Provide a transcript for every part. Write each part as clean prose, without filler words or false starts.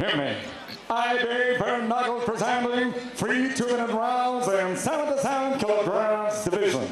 Hear me. IBA.PRO presenting 3 2-minute rounds in 77 kilograms division.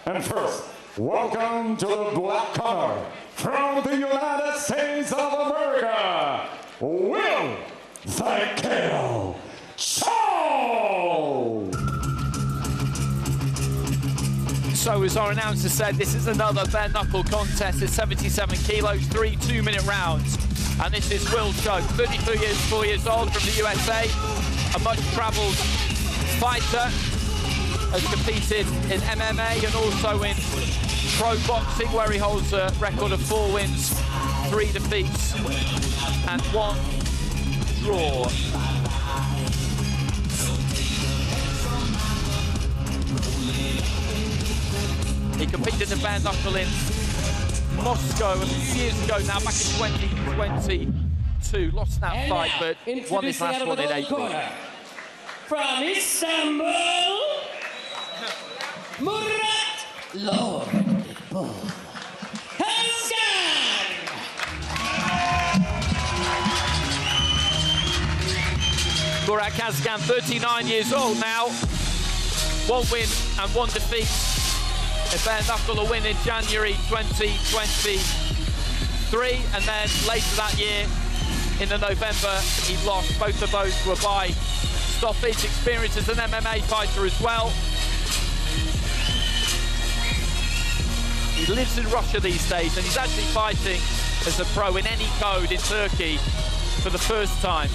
And first, welcome to the black corner from the United States of America, Will the Kill Chope! So as our announcer said, this is another bare knuckle contest at 77 kilos, 3 2-minute rounds. And this is Will Chope, 34 years old from the USA, a much-travelled fighter, has competed in MMA and also in pro boxing, where he holds a record of 4 wins, 3 defeats, and 1 draw. He competed in bare knuckle in Moscow a few years ago now, back in 2022. Lost that fight, but won his last one in April. From Istanbul, Murat, Lord Bull, Kazgan! Murat Kazgan, 39 years old now. 1 win and 1 defeat. A bare knuckle, a win in January 2023, and then later that year, in the November, he lost. Both of those were by stoppage. Experience as an MMA fighter as well. He lives in Russia these days, and he's actually fighting as a pro in any code in Turkey for the first time.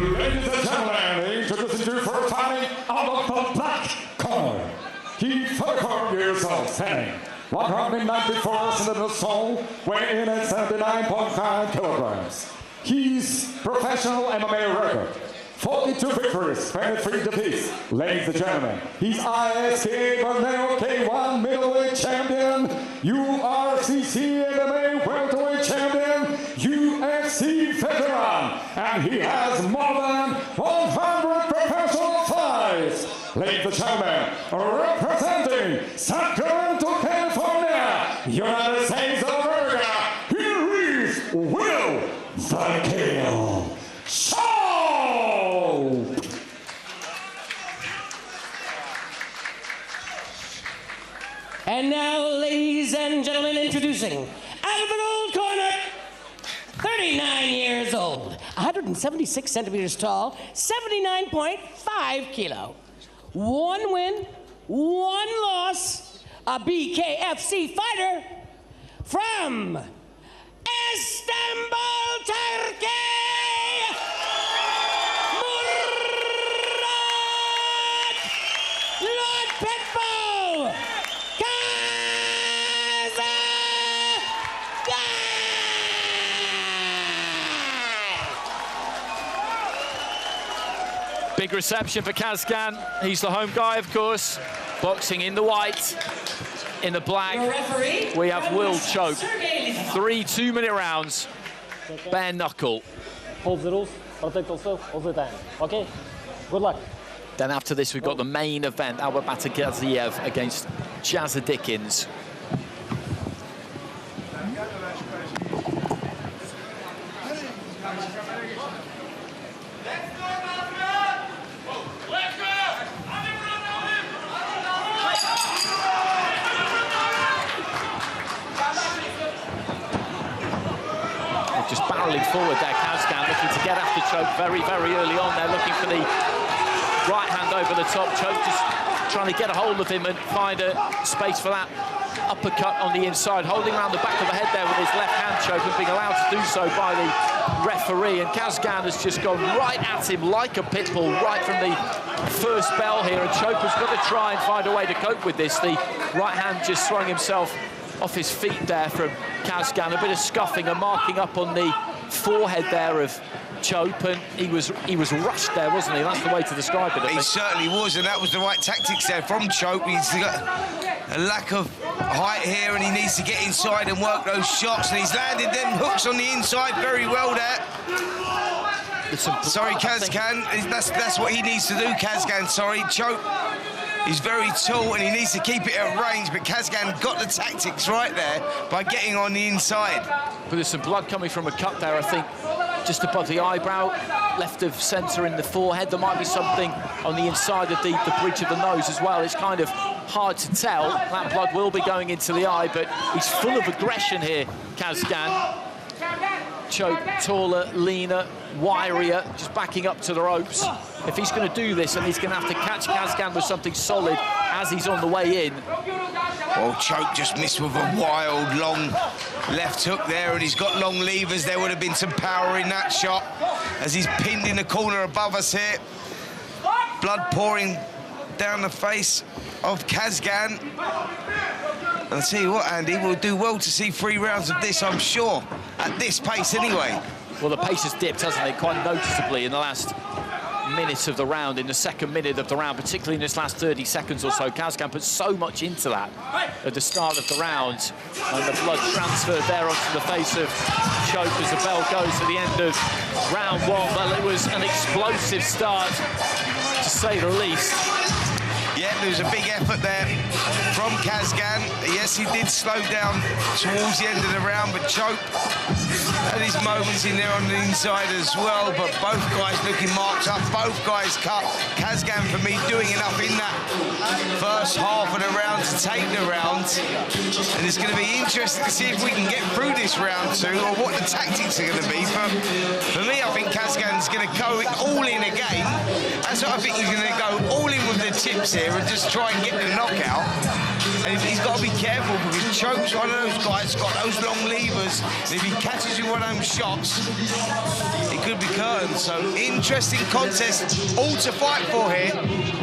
Ladies and gentlemen, introducing you for fighting out of the black corner. He's 34 years old, standing 194 centimeters tall, weighing in at 79.5 kilograms. His professional MMA record: 42 victories, 23 defeats. Ladies and gentlemen, he's ISK Borneo K1 middleweight champion, URCC MMA welterweight champion, UFC veteran, and he has more than 100 professional fights. Ladies and gentlemen, representing Sacramento, California, United States of America, here is Will the Kill Chope! And now, ladies and gentlemen, introducing, out of the gold corner, 39 years old, 176 centimeters tall, 79.5 kilo. 1 win, 1 loss, a BKFC fighter from Istanbul, Turkey, Murat, Lord Pitbull, Big reception for Kazgan. He's the home guy, of course. Boxing in the white, in the black. We have Will Chope. 3 2-minute rounds, bare knuckle. Hold the rules, protect yourself all the time. Okay? Good luck. Then after this, we've got the main event, Albert Batagaziev against Jazza Dickens. Just barreling forward there, Kazgan looking to get after Chope very, very early on. They're looking for the right hand over the top. Chope just trying to get a hold of him and find a space for that uppercut on the inside, holding around the back of the head there with his left hand, Chope, and being allowed to do so by the referee. And Kazgan has just gone right at him like a pit bull right from the first bell here, and Chope has got to try and find a way to cope with this. The right hand just throwing himself off his feet there from Kazgan, a bit of scuffing and marking up on the forehead there of Chope, and he was rushed there, wasn't he? That's the way to describe it, I think. He certainly was, and that was the right tactics there from Chope. He's got a lack of height here, and he needs to get inside and work those shots, and he's landed them hooks on the inside very well there. Sorry, Kazgan, that's what he needs to do, Kazgan, sorry. Chope is very tall and he needs to keep it at range, but Kazgan got the tactics right there by getting on the inside. But there's some blood coming from a cut there, I think, just above the eyebrow, left of centre in the forehead. There might be something on the inside of the bridge of the nose as well. It's kind of hard to tell. That blood will be going into the eye, but he's full of aggression here, Kazgan. Chope, taller, leaner, wirier, just backing up to the ropes. If he's going to do this, and he's going to have to catch Kazgan with something solid as he's on the way in. Well, Chope just missed with a wild, long left hook there, and he's got long levers. There would have been some power in that shot as he's pinned in the corner above us here. Blood pouring down the face of Kazgan. And I'll tell you what, Andy, we'll do well to see 3 rounds of this, I'm sure, at this pace anyway. Well, the pace has dipped, hasn't it, quite noticeably in the last minute of the round, in the second minute of the round, particularly in this last 30 seconds or so. Kazgan put so much into that at the start of the round, and the blood transferred there onto the face of Chope as the bell goes to the end of round 1. Well, it was an explosive start, to say the least. Yeah, there was a big effort there from Kazgan. Yes, he did slow down towards the end of the round, but Chope had his moments in there on the inside as well, but both guys looking marked up, both guys cut. Kazgan, for me, doing enough in that first half of the round to take the round. And it's going to be interesting to see if we can get through this round 2 or what the tactics are going to be. But for me, I think Kazgan's going to go all in again. That's what I think he's going to go all in with the tips here and just try and get the knockout. And he's got to be careful because Chope's one of those guys, got those long levers, and if he catches you one of them shots, it could be curtains. So interesting contest, all to fight for here,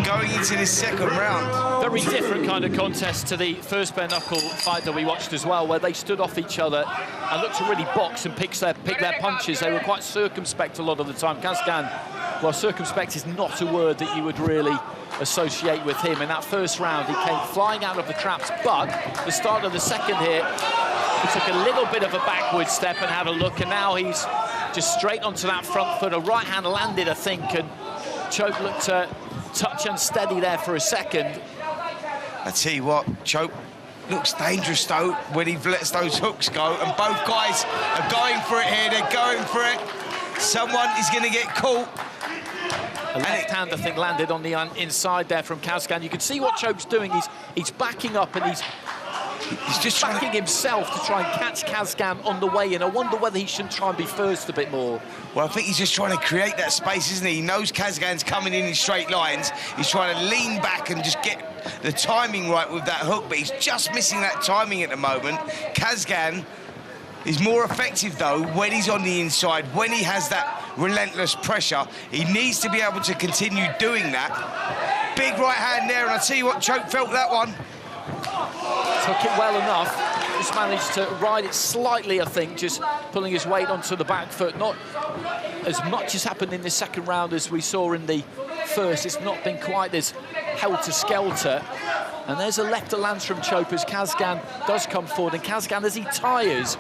going into this second round. Very different kind of contest to the first bare knuckle fight that we watched as well, where they stood off each other and looked to really box and pick their punches. They were quite circumspect a lot of the time. Kazgan, well, circumspect is not a word that you would really associate with him. In that first round, he came flying out of the traps, but the start of the second here, he took a little bit of a backward step and had a look, and now he's just straight onto that front foot. A right hand landed, I think, and Chope looked touch unsteady there for a second. I tell you what, Chope looks dangerous, though, when he lets those hooks go, and both guys are going for it here. They're going for it. Someone is going to get caught. A left hand, I think, landed on the inside there from Kazgan. You can see what Chope's doing. He's backing up and he's just backing himself to try and catch Kazgan on the way in. I wonder whether he shouldn't try and be first a bit more. Well, I think he's just trying to create that space, isn't he? He knows Kazgan's coming in straight lines. He's trying to lean back and just get the timing right with that hook, but he's just missing that timing at the moment. Kazgan is more effective, though, when he's on the inside, when he has that relentless pressure. He needs to be able to continue doing that. Big right hand there, and I tell you what, Chope felt that one. Took it well enough. Just managed to ride it slightly, I think, just pulling his weight onto the back foot. Not as much has happened in the second round as we saw in the first. It's not been quite as helter-skelter. And there's a left to lands from Chope as Kazgan does come forward. And Kazgan, as he tires,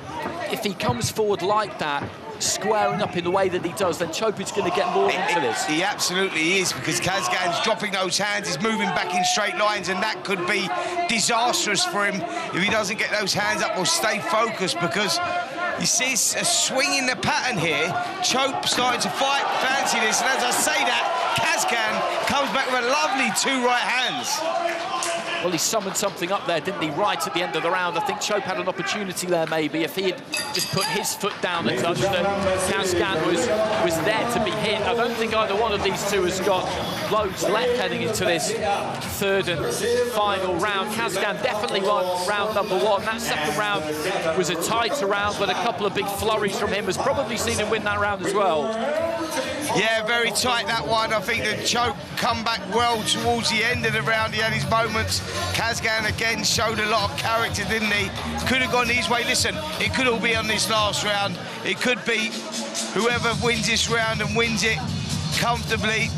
if he comes forward like that, squaring up in the way that he does, then Chope is going to get more into this. He absolutely is, because Kazgan's dropping those hands, he's moving back in straight lines, and that could be disastrous for him if he doesn't get those hands up or stay focused, because you see a swing in the pattern here. Chope starting to fight, fancy this, and as I say that, Kazgan comes back with a lovely 2 right hands. Well, he summoned something up there, didn't he, right at the end of the round. I think Chope had an opportunity there, maybe, if he had just put his foot down a touch, that Kazgan was there to be hit. I don't think either one of these two has got loads left heading into this third and final round. Kazgan definitely won round number 1. That second round was a tighter round, but a couple of big flurries from him has probably seen him win that round as well. Yeah, very tight, that one. I think that Chope come back well towards the end of the round. He had his moments. Kazgan again showed a lot of character, didn't he? Could have gone his way. Listen, it could all be on this last round. It could be whoever wins this round and wins it comfortably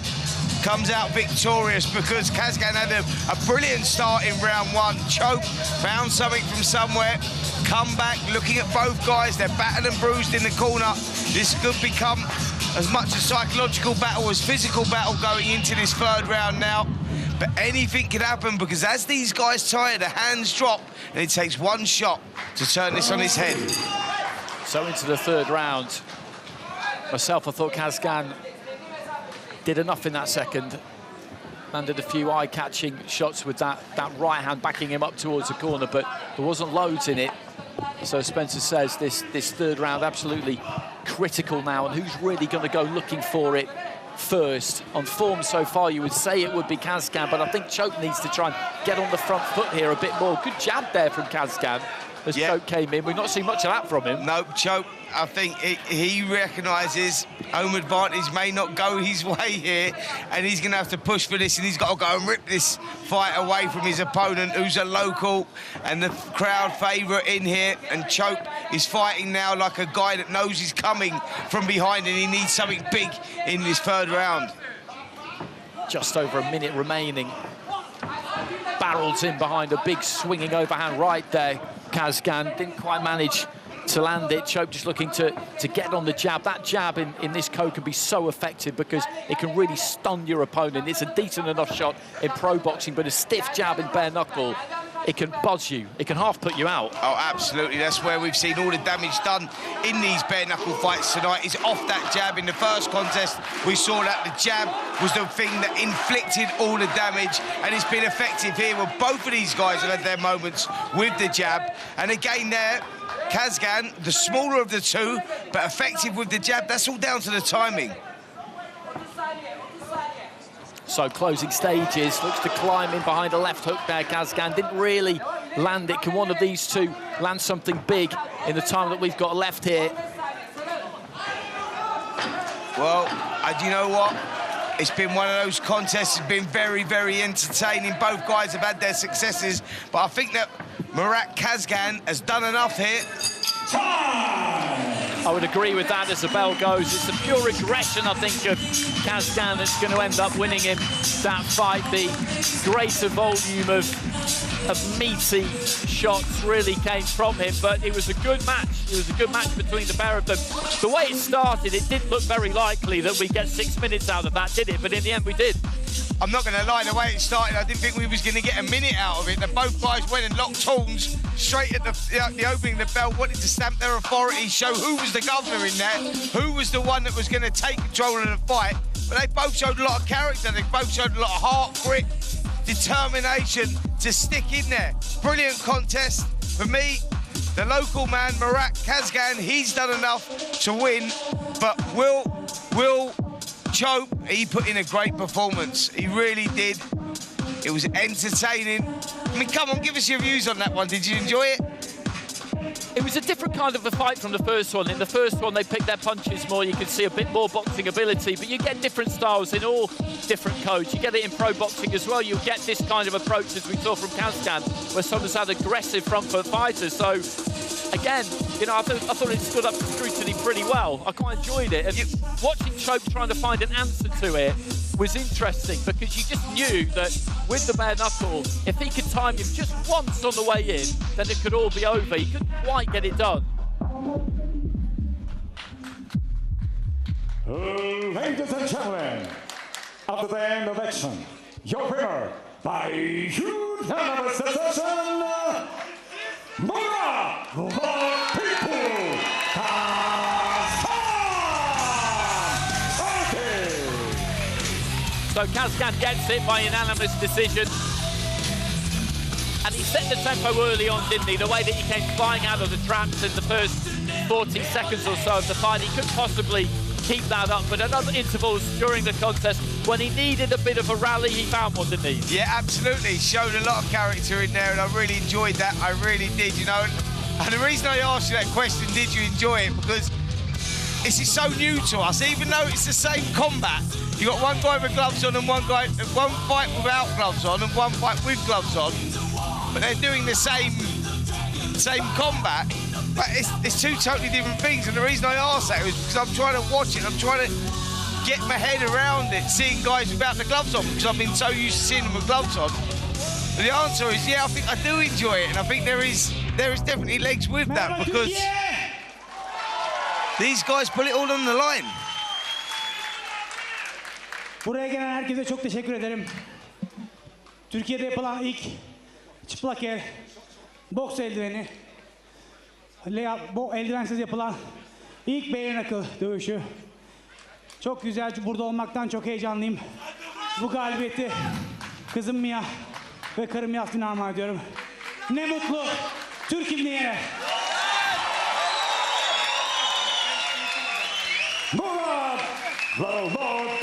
comes out victorious because Kazgan had a brilliant start in round one. Chope found something from somewhere, come back, looking at both guys, they're battered and bruised in the corner. This could become as much a psychological battle as physical battle going into this third round now. But anything could happen because as these guys tire, the hands drop, and it takes one shot to turn this on its head. So into the third round. Myself, I thought Kazgan did enough in that second. Landed a few eye-catching shots with that right hand backing him up towards the corner, but there wasn't loads in it. So Spencer says this third round absolutely critical now, and who's really going to go looking for it first? On form so far, you would say it would be Kazgan, but I think Chope needs to try and get on the front foot here a bit more. Good jab there from Kazgan as Chope came in. We've not seen much of that from him. No, Chope, I think he recognises home advantage may not go his way here, and he's going to have to push for this, and he's got to go and rip this fight away from his opponent, who's a local and the crowd favourite in here. And Chope is fighting now like a guy that knows he's coming from behind, and he needs something big in this third round. Just over a minute remaining. Barrels in behind a big swinging overhand right there. Kazgan didn't quite manage to land it. Chope just looking to get on the jab. That jab in this code can be so effective because it can really stun your opponent. It's a decent enough shot in pro boxing, but a stiff jab in bare knuckle, it can buzz you. It can half put you out. Oh, absolutely. That's where we've seen all the damage done in these bare knuckle fights tonight, is off that jab. In the first contest, we saw that the jab was the thing that inflicted all the damage, and it's been effective here. Well, both of these guys have had their moments with the jab. And again there, Kazgan, the smaller of the two, but effective with the jab. That's all down to the timing. So closing stages, looks to climb in behind a left hook there. Kazgan didn't really land it. Can one of these two land something big in the time that we've got left here? Well, do you know what? It's been one of those contests. It's been very, very entertaining. Both guys have had their successes, but I think that Murat Kazgan has done enough here. I would agree with that as the bell goes. It's a pure aggression, I think, of Kazgan that's going to end up winning him that fight. The greater volume of meaty shots really came from him, but it was a good match. It was a good match between the pair of them. The way it started, it didn't look very likely that we'd get 6 minutes out of that, did it? But in the end, we did. I'm not going to lie, the way it started, I didn't think we was going to get a minute out of it. Both guys went and locked horns straight at the opening of the bell, wanted to stamp their authority, show who was the governor in there, who was the one that was going to take control of the fight. But they both showed a lot of character, they both showed a lot of heart, grit, determination to stick in there. Brilliant contest. For me, the local man, Murat Kazgan, he's done enough to win, but Will Chope, he put in a great performance. He really did. It was entertaining. I mean, come on, give us your views on that one. Did you enjoy it? It was a different kind of a fight from the first one. In the first one, they picked their punches more. You could see a bit more boxing ability, but you get different styles in all different codes. You get it in pro boxing as well. You get this kind of approach, as we saw from Kazgan, where someone's had aggressive front foot fighters. So, again, you know, I thought it stood up to scrutiny pretty well. I quite enjoyed it. And watching Chope trying to find an answer to it was interesting, because you just knew that with the bare knuckle, if he could time him just once on the way in, then it could all be over. He couldn't quite get it done. Ladies and gentlemen, after the end of action, your winner by unanimous decision, Murat the People Kazgan! Okay. So Kazgan gets it by unanimous decision. And he set the tempo early on, didn't he? The way that he came flying out of the traps in the first 40 seconds or so of the fight, he couldn't possibly keep that up. But at other intervals during the contest, when he needed a bit of a rally, he found one, didn't he? Yeah, absolutely. Showed a lot of character in there, and I really enjoyed that. I really did, you know. And the reason I asked you that question, did you enjoy it? Because this is so new to us, even though it's the same combat. You got one guy with gloves on and one fight without gloves on and one fight with gloves on, but they're doing the same combat. But it's two totally different things. And the reason I asked that was because I'm trying to watch it. I'm trying to get my head around it, seeing guys without the gloves on, because I've been so used to seeing them with gloves on. But the answer is, yeah, I think I do enjoy it, and I think there is definitely legs with that, because these guys put it all on the line. Buraya gelen herkese çok teşekkür ederim. Türkiye'de yapılan ilk çıplak el boks eldiveni, eldivensiz yapılan ilk bare knuckle dövüşü. Çok güzel, burada olmaktan çok heyecanlıyım. Bu galibiyeti kızım Mia ve karım Yasmin'e armağan ediyorum. Ne mutlu Türk İbniye'ne. Murat, Murat.